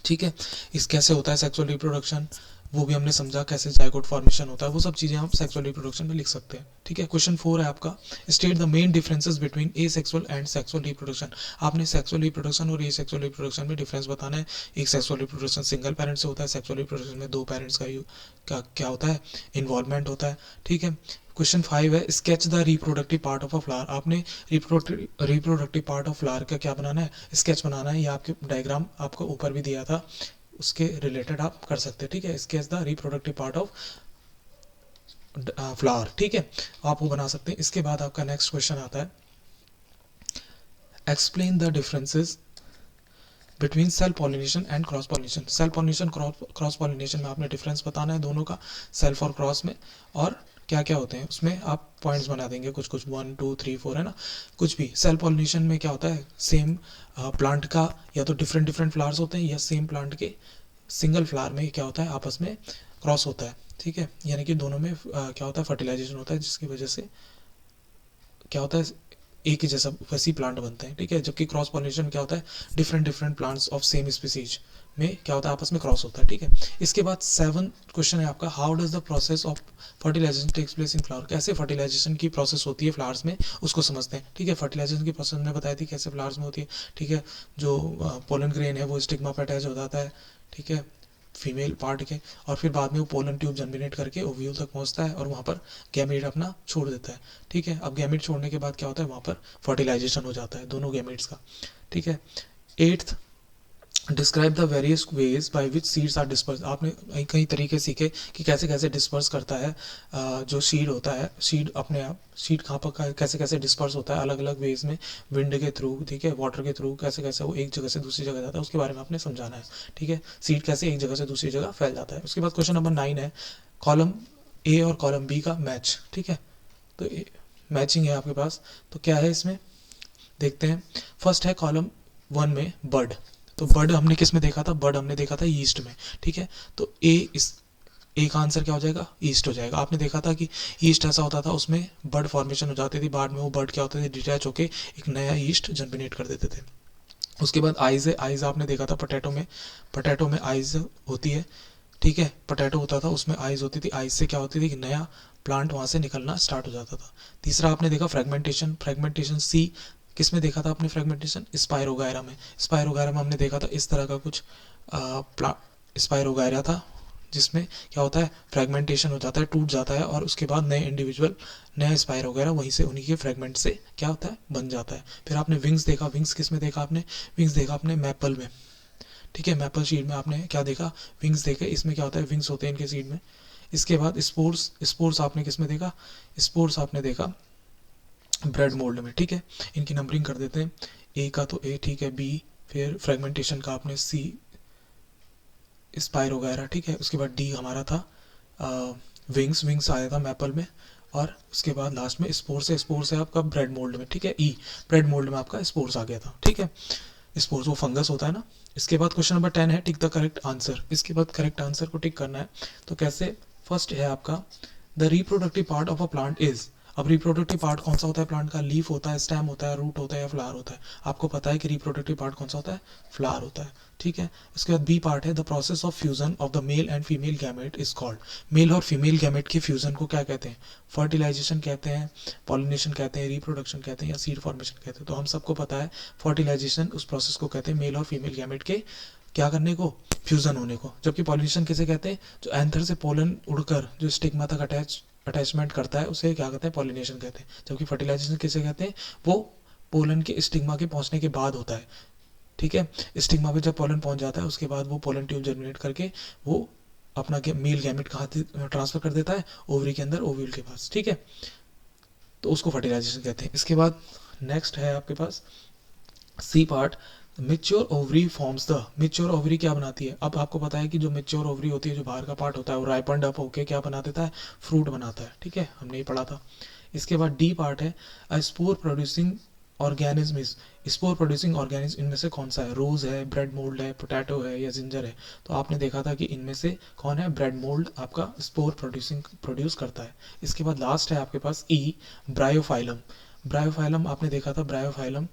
ठीक है, इस कैसे होता है सेक्सुअल रिप्रोडक्शन, वो भी हमने समझा, कैसे जायगोट फॉर्मेशन होता है, वो सब चीज़ें आप सेक्सुअल रिप्रोडक्शन में लिख सकते हैं। ठीक है, क्वेश्चन 4 है आपका, state the main differences between asexual and sexual reproduction. आपने सेक्सुअल रिप्रोडक्शन और एसेक्सुअल रिप्रोडक्शन में डिफरेंस बताना है। एक सेक्सुअल रिप्रोडक्शन सिंगल पेरेंट से होता है, सेक्सुअल रिप्रोडक्शन में दो पेरेंट्स का क्या होता है, इन्वॉल्वमेंट होता है। ठीक है, क्वेश्चन 5 है, sketch the reproductive part of a flower. आपने रिप्रोडक्टिव पार्ट ऑफ फ्लावर का क्या बनाना है, स्केच बनाना है। या आपके डायग्राम आपको ऊपर भी दिया था, उसके रिलेटेड आप कर सकते हैं। ठीक है, sketch the reproductive part of flower, ठीक है, आप वो बना सकते हैं। इसके बाद आपका नेक्स्ट क्वेश्चन आता है, explain the differences between self pollination and cross pollination. Self pollination cross pollination में आपने डिफरेंस बताना है दोनों का, सेल्फ और क्रॉस में, और क्या क्या होते हैं उसमें आप पॉइंट्स बना देंगे, कुछ कुछ 1 2 3 4 है ना, कुछ भी। सेल्फ पॉलिनेशन में क्या होता है, सेम प्लांट का या तो डिफरेंट डिफरेंट फ्लावर्स होते हैं, या सेम प्लांट के सिंगल फ्लावर में क्या होता है आपस में क्रॉस होता है, ठीक है, यानी कि दोनों में क्या होता है फर्टिलाइजेशन होता है, जिसकी वजह से क्या होता है एक ही जैसा वैसी प्लांट बनते हैं, ठीक है। जबकि क्रॉस पॉलिनेशन क्या होता है, different different plants of same species में क्या होता है आपस में क्रॉस होता है, ठीक है। इसके बाद 7 क्वेश्चन है आपका, how does the process of fertilisation takes place in flower. कैसे फर्टिलाइजेशन की प्रोसेस होती है फ्लावर्स में, उसको समझते हैं, ठीक है। फर्टिलाइजेशन की प्रोसेस हमने बताई थी कैसे फ्लावर्स में होती है, ठीक है। जो पोलन ग्रेन है वो स्टिग्मा पे अटैच हो जाता है, ठीक है, फीमेल पार्ट के, और फिर बाद में वो पोलन ट्यूब जर्मिनेट करके ओव्यूल तक पहुंचता है और वहाँ पर गैमेट अपना छोड़ देता है, ठीक है। अब गैमेट छोड़ने के बाद क्या होता है, वहाँ पर फर्टिलाइजेशन हो जाता है दोनों गैमेट्स का, ठीक है। 8th, describe the various ways by which seeds are disperse. आपने कई तरीके सीखे कि कैसे कैसे डिस्पर्स करता है जो सीड होता है, सीड अपने आप, सीड कहाँ पर कैसे कैसे डिस्पर्स होता है अलग अलग वेज में, विंड के थ्रू, ठीक है, वाटर के थ्रू, कैसे कैसे वो एक जगह से दूसरी जगह जाता है, उसके बारे में आपने समझाना है, ठीक है। सीड कैसे एक जगह से दूसरी जगह फैल जाता है। उसके बाद क्वेश्चन नंबर 9 है, कॉलम ए और कॉलम बी का मैच, ठीक है। तो मैचिंग है आपके पास, तो क्या है इसमें देखते हैं। फर्स्ट है कॉलम 1 में बर्ड, तो बर्ड हमने किस में देखा था, बर्ड हमने देखा था ईस्ट में, ठीक है। तो ए का आंसर क्या हो जाएगा, ईस्ट हो जाएगा। आपने देखा था कि ईस्ट ऐसा होता था, उसमें बर्ड फॉर्मेशन हो जाती थी, बाद में वो बर्ड क्या होते थे, डिटैच होके एक नया ईस्ट जर्मिनेट कर देते थे। उसके बाद आइज है, आइज आपने देखा था पोटैटो में आइज होती है, ठीक है, पोटैटो होता था उसमें आइज होती थी, आइज से क्या होती थी कि नया प्लांट वहाँ से निकलना स्टार्ट हो जाता था। तीसरा आपने देखा फ्रेगमेंटेशन, फ्रेगमेंटेशन सी किस में देखा था आपने फ्रेगमेंटेशन, स्पाइरोगायरा में। स्पाइरोगायरा में हमने देखा था इस तरह का कुछ स्पाइरोगायरा था, जिसमें क्या होता है फ्रेगमेंटेशन हो जाता है, टूट जाता है, और उसके बाद नए इंडिविजुअल नया स्पाइरोगायरा वहीं से उन्हीं के फ्रेगमेंट से क्या होता है बन जाता है। फिर आपने विंग्स देखा, विंग्स किस में देखा आपने, विंग्स देखा आपने मैपल में, ठीक है। मैपल सीड में आपने क्या देखा, विंग्स देखे, इसमें क्या होता है विंग्स होते हैं इनके सीड में। इसके बाद स्पोर्स, स्पोर्स आपने किस में देखा, स्पोर्स आपने देखा ब्रेड मोल्ड में, ठीक है। इनकी नंबरिंग कर देते हैं, ए का तो ए, ठीक है, बी, फिर फ्रेगमेंटेशन का आपने सी, स्पाइर वगैरह, ठीक है। उसके बाद डी हमारा था विंग्स, विंग्स आया था मैपल में, और उसके बाद लास्ट में स्पोर्स है, स्पोर्स है आपका ब्रेड मोल्ड में, ठीक है, ई, ब्रेड मोल्ड में आपका स्पोर्स आ गया था, ठीक है। स्पोर्स वो फंगस होता है ना। इसके बाद क्वेश्चन नंबर 10 है, टिक द करेक्ट आंसर। इसके बाद करेक्ट आंसर को टिक करना है, तो कैसे, फर्स्ट है आपका the reproductive part of a plant is. अब रिप्रोडक्टिव पार्ट कौन सा होता है प्लांट का, लीफ होता है, स्टेम होता है, रूट होता है, या फ्लावर होता है। आपको पता है कि रिप्रोडक्टिव पार्ट कौन सा होता है, फ्लावर होता है, ठीक है। उसके बाद बी पार्ट है, the process of fusion of the male and female gamete is called. Male और फीमेल गैमेट के फ्यूजन को क्या कहते हैं, फर्टिलाइजेशन कहते हैं, पॉलिनेशन कहते हैं, रिप्रोडक्शन कहते हैं, या सीड फॉर्मेशन कहते हैं। तो हम सबको पता है फर्टिलाइजेशन उस प्रोसेस को कहते हैं मेल और फीमेल गैमेट के क्या करने को, फ्यूजन होने को। जबकि पॉलिनेशन किसे कहते हैं, जो एंथर से पोलन उड़कर जो स्टिग्मा तक अटैचमेंट करता है उसे क्या कहते हैं, पॉलिनेशन कहते हैं। जबकि फर्टिलाइजेशन किसे कहते हैं, वो पोलन के स्टिग्मा के पहुंचने के बाद होता है, ठीक है। स्टिग्मा पे जब पोलन पहुंच जाता है उसके बाद वो पोलन ट्यूब जर्मिनेट करके वो अपना मेल गैमेट कहाँ ट्रांसफर कर देता है, ओवरी के अंदर, ओव्यूल के पास, ठीक है। तो उसको फर्टिलाइजेशन कहते हैं। इसके बाद नेक्स्ट है आपके पास C part, mature ovary forms the. Mature ovary क्या बनाती है, अब आपको पता है कि जो मिच्योर ओवरी होती है, जो बाहर का पार्ट होता है, वो राइपन्ड अप होके क्या बना देता है, फ्रूट बनाता है, ठीक है, हमने ये पढ़ा था। इसके बाद डी पार्ट है, अ spore producing organism is. Spore producing organism इनमें से कौन सा है, रोज है, ब्रेड मोल्ड है, पोटैटो है, या जिंजर है। तो आपने देखा था कि इनमें से कौन है, ब्रेड मोल्ड आपका स्पोर प्रोड्यूस करता है। इसके बाद लास्ट है आपके पास ई, ब्रायोफाइलम। ब्रायोफाइलम आपने देखा था, ब्रायोफाइलम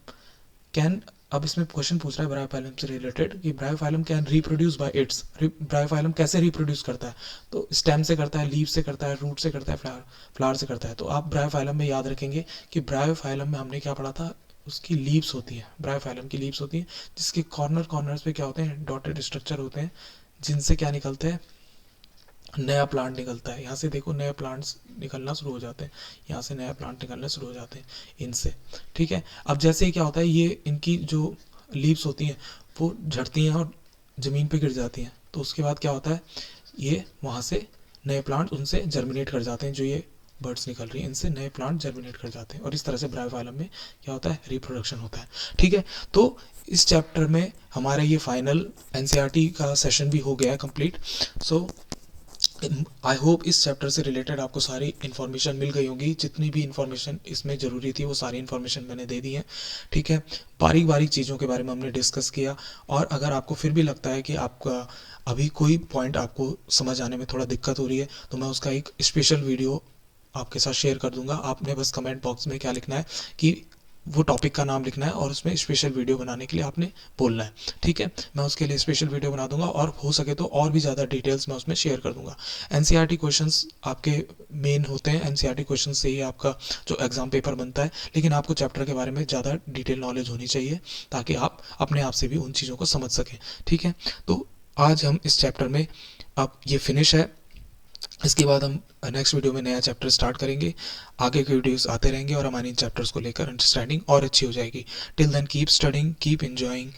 कैन, अब इसमें क्वेश्चन पूछ रहा है ब्रायोफाइलम से रिलेटेड कि Bryophyllum can reproduce by it's. Bryophyllum कैसे रिप्रोड्यूस करता है, तो स्टेम से करता है, लीफ से करता है, रूट से करता है, फ्लावर से करता है। तो आप ब्रायोफाइलम में याद रखेंगे कि ब्रायोफाइलम में हमने क्या पढ़ा था, उसकी लीव्स होती है, ब्रायोफाइलम की लीव्स होती हैं, जिसके कॉर्नर्स पे क्या होते हैं, डॉटेड स्ट्रक्चर होते हैं, जिनसे क्या निकलते हैं, नया प्लांट निकलता है। यहाँ से देखो नए प्लांट्स निकलना शुरू हो जाते हैं, यहाँ से नया प्लांट निकलना शुरू हो जाते हैं इनसे, ठीक है। अब जैसे ही क्या होता है, ये इनकी जो लीव्स होती हैं वो झड़ती हैं और ज़मीन पे गिर जाती हैं, तो उसके बाद क्या होता है, ये वहाँ से नए प्लांट उनसे जर्मिनेट कर जाते हैं, जो ये बर्ड्स निकल रही हैं इनसे नए प्लांट जर्मिनेट कर जाते हैं, और इस तरह से ब्रायोफाइलम में क्या होता है, रिप्रोडक्शन होता है। ठीक है, तो इस चैप्टर में हमारा ये फाइनल एनसीईआरटी का सेशन भी हो गया है कंप्लीट। सो आई होप इस चैप्टर से रिलेटेड आपको सारी इन्फॉर्मेशन मिल गई होगी, जितनी भी इन्फॉर्मेशन इसमें ज़रूरी थी वो सारी इन्फॉर्मेशन मैंने दे दी है। ठीक है, बारीक बारीक चीज़ों के बारे में हमने डिस्कस किया, और अगर आपको फिर भी लगता है कि आपका अभी कोई पॉइंट आपको समझ आने में थोड़ा दिक्कत हो रही है, तो मैं उसका एक स्पेशल वीडियो आपके साथ शेयर कर दूंगा। आपने बस कमेंट बॉक्स में क्या लिखना है कि वो टॉपिक का नाम लिखना है, और उसमें स्पेशल वीडियो बनाने के लिए आपने बोलना है। ठीक है, मैं उसके लिए स्पेशल वीडियो बना दूंगा, और हो सके तो और भी ज़्यादा डिटेल्स मैं उसमें शेयर कर दूंगा। एनसीईआरटी क्वेश्चंस आपके मेन होते हैं, एनसीईआरटी क्वेश्चन से ही आपका जो एग्ज़ाम पेपर बनता है, लेकिन आपको चैप्टर के बारे में ज़्यादा डिटेल नॉलेज होनी चाहिए, ताकि आप अपने आप से भी उन चीज़ों को समझ सकें। ठीक है, तो आज हम इस चैप्टर में, अब ये फिनिश है, इसके बाद हम नेक्स्ट वीडियो में नया चैप्टर स्टार्ट करेंगे। आगे के वीडियोस आते रहेंगे और हमारी इन चैप्टर्स को लेकर अंडरस्टैंडिंग और अच्छी हो जाएगी। Till then keep studying, keep enjoying.